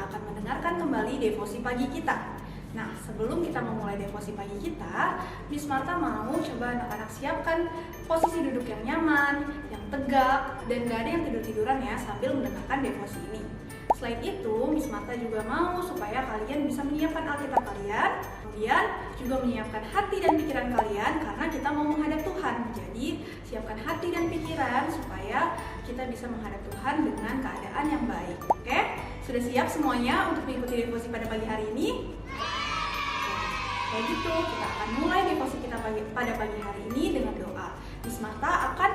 kita akan mendengarkan kembali devosi pagi kita. Nah, sebelum kita memulai devosi pagi kita, Miss Marta mau coba anak-anak siapkan posisi duduk yang nyaman, yang tegak, dan gak ada yang tidur-tiduran ya sambil mendengarkan devosi ini. Selain itu, Miss Marta juga mau supaya kalian bisa menyiapkan Alkitab kalian, kemudian juga menyiapkan hati dan pikiran kalian karena kita mau menghadap Tuhan. Jadi, siapkan hati dan pikiran supaya kita bisa menghadap Tuhan dengan keadaan yang baik. Oke? Sudah siap semuanya untuk mengikuti devosi pada pagi hari ini? Kayak gitu, kita akan mulai devosi kita pada pagi hari ini dengan doa. Miss Marta akan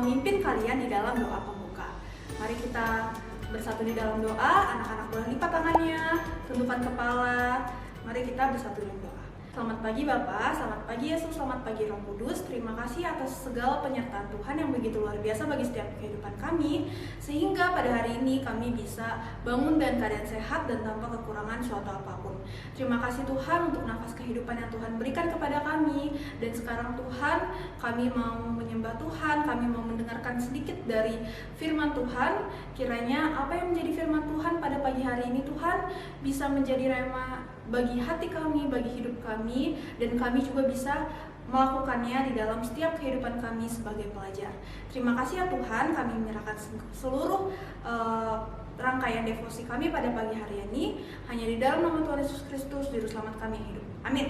memimpin kalian di dalam doa pembuka. Mari kita bersatu di dalam doa. Anak-anak boleh lipat tangannya, tundukkan kepala. Mari kita bersatu dalam doa. Selamat pagi Bapak, selamat pagi Yesus, selamat pagi Roh Kudus. Terima kasih atas segala penyertaan Tuhan yang begitu luar biasa bagi setiap kehidupan kami, sehingga pada hari ini kami bisa bangun dan keadaan sehat dan tanpa kekurangan suatu apapun. Terima kasih Tuhan untuk nafas kehidupan yang Tuhan berikan kepada kami. Dan sekarang Tuhan, kami mau menyembah Tuhan, kami mau mendengarkan sedikit dari firman Tuhan. Kiranya apa yang menjadi firman Tuhan pada pagi hari ini Tuhan bisa menjadi rema bagi hati kami, bagi hidup kami, dan kami juga bisa melakukannya di dalam setiap kehidupan kami sebagai pelajar. Terima kasih ya Tuhan, kami menyerahkan seluruh rangkaian devosi kami pada pagi hari ini hanya di dalam nama Tuhan Yesus Kristus, Juru Selamat kami yang hidup. Amin.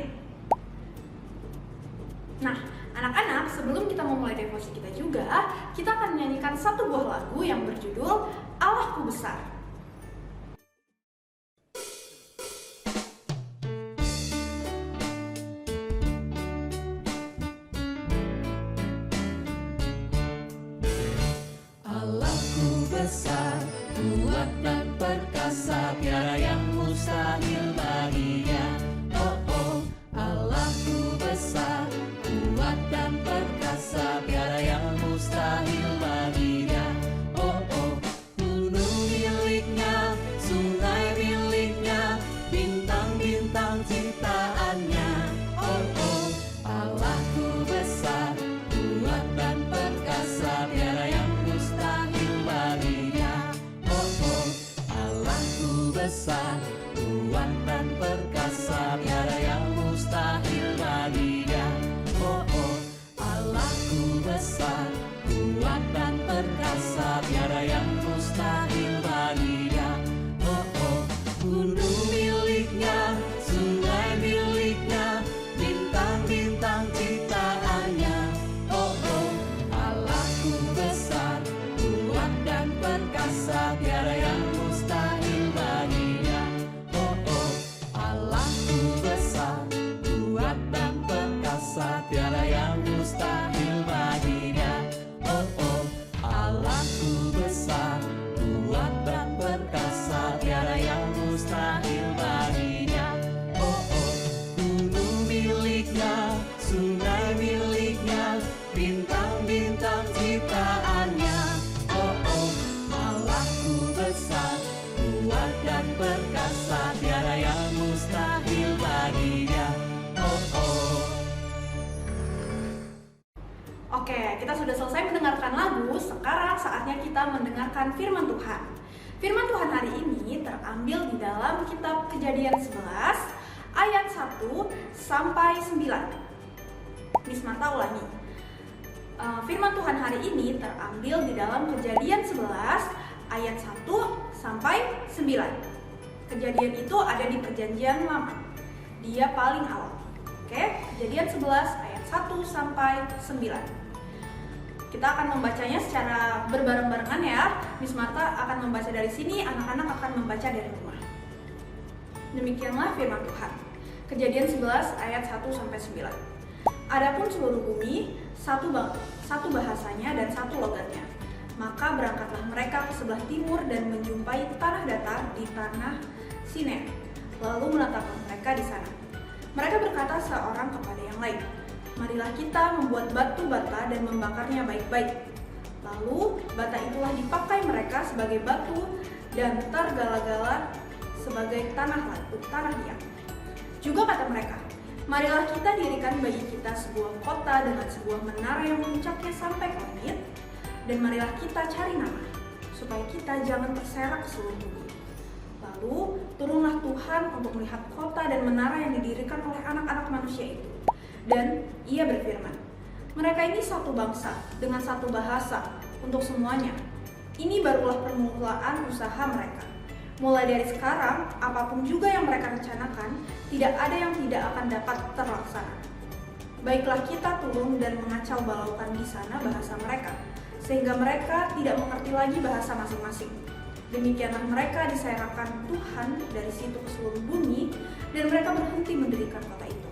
Nah, anak-anak, sebelum kita memulai devosi kita juga, kita akan menyanyikan satu buah lagu yang berjudul Allahku Besar. Besar, kuat dan perkasa, tiada yang mustahil baginya. Oh oh, Allahku besar, kuat dan perkasa, tiada yang mustahil baginya. Oh oh, gunung miliknya, sungai miliknya, bintang-bintang ciptaannya. Oh oh, Allahku besar, kuat dan perkasa, tiada yang mustahil baginya. Oh oh, Allahku besar, kuat dan perkasa, tiada yang mustahil baginya. Oh oh, Allahku besar, kuat dan perkasa, tiada yang mustahil baginya. Oh oh, gunung miliknya, sungai miliknya, bintang-bintang ciptaannya. Oh oh, Allahku besar, kuat dan perkasa, tiada yang mustahil baginya. Oh oh, Allahku besar, kuat dan perkasa, tiada yang mustahil baginya. Oh oh, Allahku besar, kuat dan perkasa, tiada yang mustahil baginya. Oh oh, gunung miliknya, sungai miliknya, bintang-bintang ciptaannya. Oh oh, Allahku besar, kuat dan perkasa, tiada yang mustahil baginya. Oh oh. Oke, kita sudah selesai mendengarkan lagu. Sekarang saatnya kita mendengarkan firman Tuhan. Firman Tuhan hari ini terambil di dalam kitab Kejadian 11 ayat 1 sampai 9. Miss Marta ulangi. Firman Tuhan hari ini terambil di dalam Kejadian 11 ayat 1 sampai 9. Kejadian itu ada di Perjanjian Lama. Dia paling awal. Oke, Kejadian 11 ayat 1 sampai 9. Kita akan membacanya secara berbareng-barengan ya. Miss Marta akan membaca dari sini, anak-anak akan membaca dari rumah. Demikianlah firman Tuhan. Kejadian 11 ayat 1 sampai 9. Adapun seluruh bumi satu bahasanya dan satu logatnya. Maka berangkatlah mereka ke sebelah timur dan menjumpai tanah datar di tanah Sine. Lalu menetapkan mereka di sana. Mereka berkata seorang kepada yang lain, marilah kita membuat batu bata dan membakarnya baik-baik. Lalu bata itulah dipakai mereka sebagai batu dan tergala-gala sebagai tanah liat. Juga kata mereka, marilah kita dirikan bagi kita sebuah kota dengan sebuah menara yang puncaknya sampai ke langit, dan marilah kita cari nama, supaya kita jangan terserak ke seluruh bumi. digunakan untuk melihat kota dan menara yang didirikan oleh anak-anak manusia itu. Dan ia berfirman, mereka ini satu bangsa dengan satu bahasa untuk semuanya. Ini barulah permulaan usaha mereka. Mulai dari sekarang, apapun juga yang mereka rencanakan, tidak ada yang tidak akan dapat terlaksana. Baiklah kita turun dan mengacau balaukan di sana bahasa mereka, sehingga mereka tidak mengerti lagi bahasa masing-masing. Demikianlah mereka diserahkan Tuhan dari situ ke seluruh bumi, dan mereka berhenti mendirikan kota itu.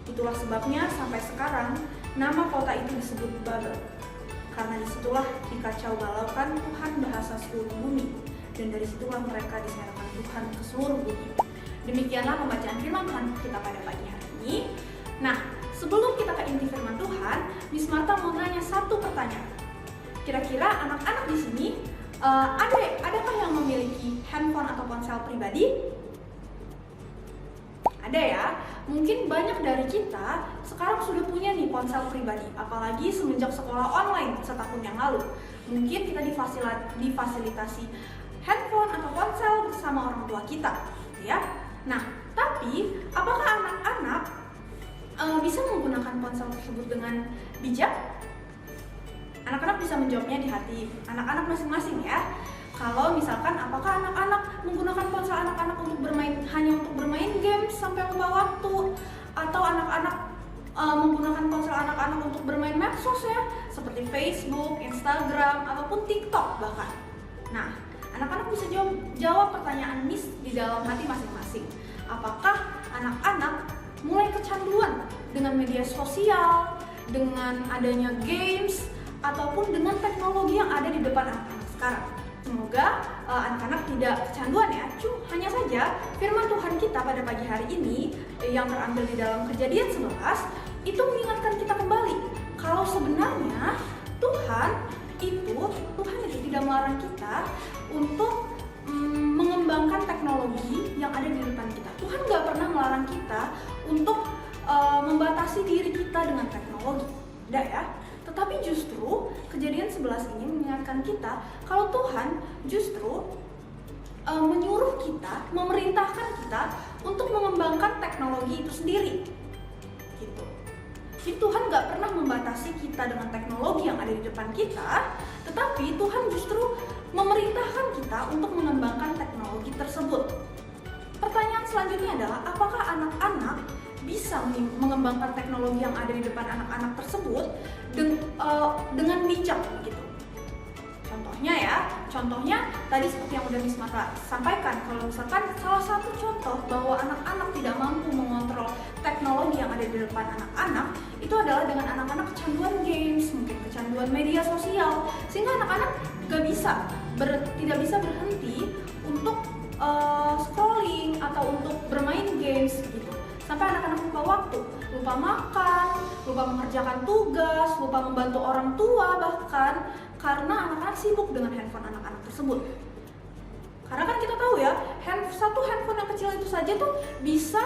Itulah sebabnya sampai sekarang nama kota itu disebut Babel, karena disitulah dikacau balaukan Tuhan bahasa seluruh bumi, dan dari situlah mereka diserahkan Tuhan ke seluruh bumi. Demikianlah pembacaan firman Tuhan kita pada pagi hari ini. Nah, sebelum kita ke inti firman Tuhan, Miss Marta mau nanya satu pertanyaan. Kira-kira anak-anak di sini adakah yang memiliki handphone atau ponsel pribadi? Ada ya. Mungkin banyak dari kita sekarang sudah punya nih ponsel pribadi, apalagi semenjak sekolah online setahun yang lalu. Mungkin kita difasilitasi handphone atau ponsel bersama orang tua kita, gitu ya. Nah, tapi apakah anak-anak bisa menggunakan ponsel tersebut dengan bijak? Anak-anak bisa menjawabnya di hati anak-anak masing-masing ya. Kalau misalkan apakah anak-anak menggunakan ponsel anak-anak untuk bermain hanya untuk bermain game sampai lupa waktu, atau anak-anak menggunakan ponsel anak-anak untuk bermain medsos ya, seperti Facebook, Instagram, ataupun TikTok bahkan. Nah, anak-anak bisa jawab pertanyaan Miss di dalam hati masing-masing. Apakah anak-anak mulai kecanduan dengan media sosial, dengan adanya games, ataupun dengan teknologi yang ada di depan anak-anak sekarang? Semoga anak-anak tidak kecanduan ya. Hanya saja firman Tuhan kita pada pagi hari ini yang terambil di dalam Kejadian 11 itu mengingatkan kita kembali kalau sebenarnya Tuhan itu tidak melarang kita untuk mengembangkan teknologi yang ada di depan kita. Tuhan nggak pernah melarang kita untuk membatasi diri kita dengan teknologi. Tidak ya. Tetapi justru Kejadian 11 ini mengingatkan kita kalau Tuhan justru menyuruh kita, memerintahkan kita untuk mengembangkan teknologi itu sendiri. Gitu. Jadi Tuhan nggak pernah membatasi kita dengan teknologi yang ada di depan kita, tetapi Tuhan justru memerintahkan kita untuk mengembangkan teknologi tersebut. Pertanyaan selanjutnya adalah apakah anak-anak bisa mengembangkan teknologi yang ada di depan anak-anak tersebut dengan bijak begitu. Contohnya tadi seperti yang udah Miss Marta sampaikan, kalau misalkan salah satu contoh bahwa anak-anak tidak mampu mengontrol teknologi yang ada di depan anak-anak itu adalah dengan anak-anak kecanduan games, mungkin kecanduan media sosial, sehingga anak-anak tidak bisa berhenti untuk scrolling atau untuk bermain games gitu. Sampai anak-anak lupa waktu, lupa makan, lupa mengerjakan tugas, lupa membantu orang tua bahkan, karena anak-anak sibuk dengan handphone anak-anak tersebut. Karena kan kita tahu ya, satu handphone yang kecil itu saja tuh bisa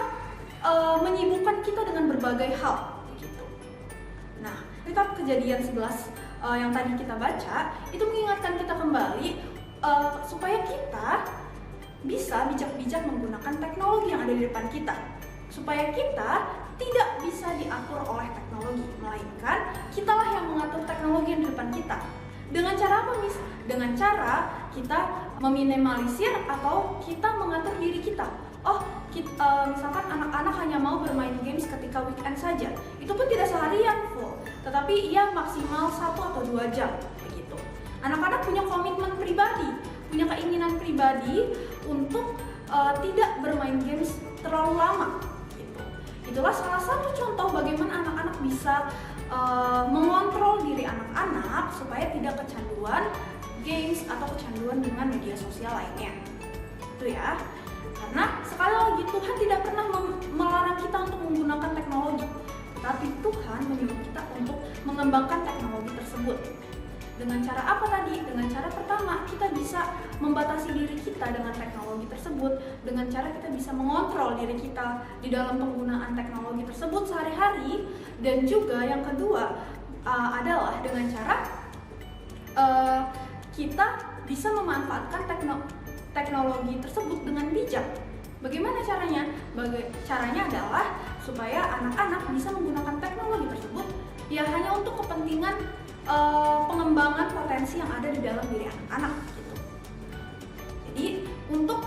menyibukkan kita dengan berbagai hal gitu. Nah, kitab Kejadian 11 yang tadi kita baca itu mengingatkan kita kembali supaya kita bisa bijak-bijak menggunakan teknologi yang ada di depan kita, supaya kita tidak bisa diatur oleh teknologi, melainkan kitalah yang mengatur teknologi yang di depan kita. Dengan cara apa, Miss? Dengan cara kita meminimalisir atau kita mengatur diri kita. Misalkan anak-anak hanya mau bermain games ketika weekend saja, itu pun tidak seharian full, tetapi ia maksimal 1 atau 2 jam begitu. Anak-anak punya komitmen pribadi, punya keinginan pribadi untuk tidak bermain games terlalu lama gitu. Itulah salah satu contoh bagaimana anak-anak bisa mengontrol diri anak-anak supaya tidak kecanduan games atau kecanduan dengan media sosial lainnya. Itu ya. Karena sekali lagi Tuhan tidak pernah melarang kita untuk menggunakan teknologi, tapi Tuhan menyuruh kita untuk mengembangkan teknologi tersebut. Dengan cara apa tadi? Dengan cara pertama, kita bisa membatasi diri kita dengan teknologi tersebut, dengan cara kita bisa mengontrol diri kita di dalam penggunaan teknologi tersebut sehari-hari, dan juga yang kedua adalah dengan cara kita bisa memanfaatkan teknologi tersebut dengan bijak. Bagaimana caranya? Caranya adalah supaya anak-anak bisa menggunakan teknologi tersebut ya hanya untuk kepentingan pengembangan potensi yang ada di dalam diri anak-anak gitu. Jadi untuk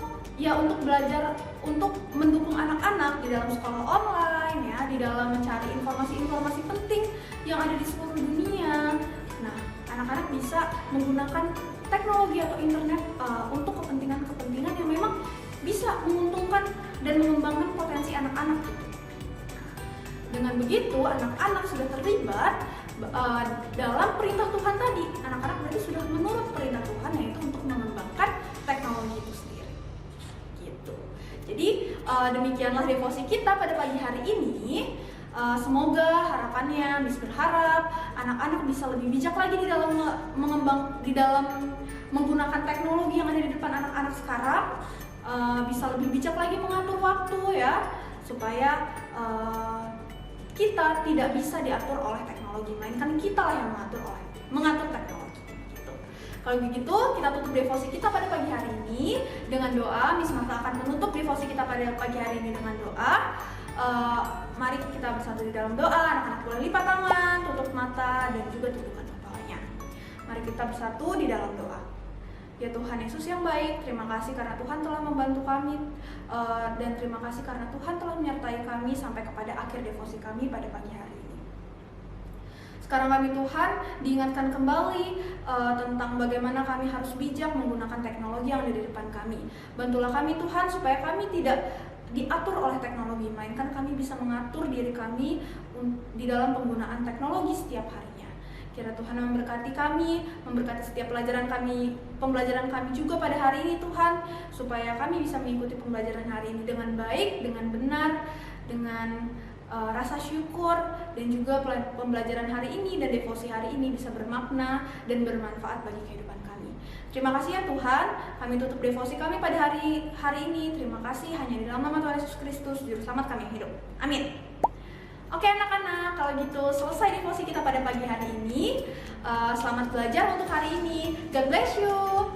belajar, untuk mendukung anak-anak di dalam sekolah online ya, di dalam mencari informasi-informasi penting yang ada di seluruh dunia. Nah, anak-anak bisa menggunakan teknologi atau internet untuk kepentingan-kepentingan yang memang bisa menguntungkan dan mengembangkan potensi anak-anak gitu. Dengan begitu, anak-anak sudah terlibat dalam perintah Tuhan tadi. Anak-anak berarti sudah menurut perintah Tuhan, yaitu untuk mengembangkan teknologi itu sendiri. Gitu. Jadi demikianlah devosi kita pada pagi hari ini. Semoga harapannya Miss berharap anak-anak bisa lebih bijak lagi di dalam menggunakan teknologi yang ada di depan anak-anak sekarang. Bisa lebih bijak lagi mengatur waktu ya, supaya kita tidak bisa diatur oleh teknologi, melainkan kita lah yang mengatur teknologi. Gitu. Kalau begitu, kita tutup devosi kita pada pagi hari ini dengan doa. Miss Marta akan menutup devosi kita pada pagi hari ini dengan doa. Mari kita bersatu di dalam doa. Anak-anak boleh lipat tangan, tutup mata, dan juga tundukkan kepalanya. Mari kita bersatu di dalam doa. Ya Tuhan Yesus yang baik, terima kasih karena Tuhan telah membantu kami, dan terima kasih karena Tuhan telah menyertai kami sampai kepada akhir devosi kami pada pagi hari ini. Sekarang kami Tuhan diingatkan kembali tentang bagaimana kami harus bijak menggunakan teknologi yang ada di depan kami. Bantulah kami Tuhan supaya kami tidak diatur oleh teknologi, melainkan kami bisa mengatur diri kami di dalam penggunaan teknologi setiap harinya. Kira Tuhan memberkati kami, memberkati setiap pembelajaran kami juga pada hari ini Tuhan, supaya kami bisa mengikuti pembelajaran hari ini dengan baik, dengan benar, dengan rasa syukur, dan juga pembelajaran hari ini dan devosi hari ini bisa bermakna dan bermanfaat bagi kehidupan kami. Terima kasih ya Tuhan, kami tutup devosi kami pada hari ini. Terima kasih hanya di dalam nama Tuhan Yesus Kristus, Juru Selamat kami yang hidup. Amin. Oke anak-anak, kalau gitu selesai devosi kita pada pagi hari ini. Selamat belajar untuk hari ini. God bless you.